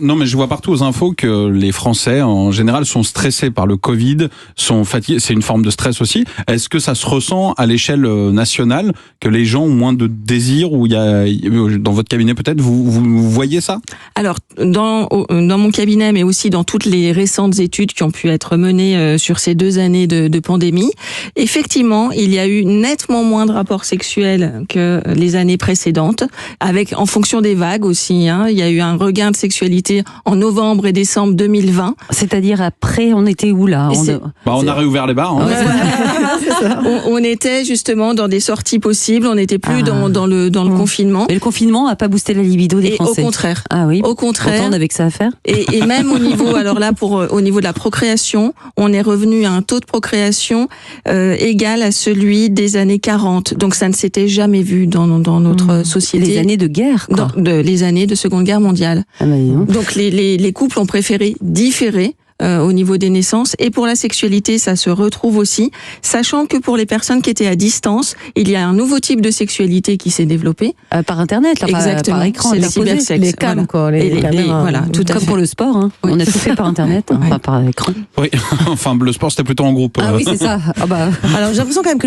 Non, mais je vois partout aux infos que les Français, en général, sont stressés par le Covid, sont fatigués. C'est une forme de stress aussi. Est-ce que ça se ressent à l'échelle nationale, que les gens ont moins de désir, ou il y a, dans votre cabinet peut-être, vous voyez ça? Alors, dans mon cabinet, mais aussi dans toutes les récentes études qui ont pu être menées sur ces 2 années de pandémie, effectivement, il y a eu nettement moins de rapports sexuels que les années précédentes, en fonction des vagues aussi. Il y a eu un regain de sexualité en novembre et décembre 2020. C'est-à-dire après, on était où là? On a réouvert les bars. Hein. On était justement dans des sorties possibles, on n'était plus dans le confinement. Mais le confinement n'a pas boosté la libido des Français. Au contraire. Ah oui. Au contraire. Autant on avait que ça à faire. Et même au niveau, alors là, au niveau de la procréation, on est revenu à un taux de procréation égal à celui des années 40. Donc ça ne s'était jamais vu dans notre société. Les années de guerre, quoi. Les années de Seconde Guerre mondiale. Ah bah, donc les couples ont préféré différer au niveau des naissances, et pour la sexualité ça se retrouve aussi, sachant que pour les personnes qui étaient à distance, il y a un nouveau type de sexualité qui s'est développé par internet, là, exactement, par écran, c'est le cybersexe, les cams, quoi, les caméras. voilà, tout à comme fait. pour le sport, hein. Oui. On a tout fait par internet, pas par écran. Oui, enfin le sport c'était plutôt en groupe. Ah oui, c'est ça. Ah bah. Alors j'ai l'impression quand même que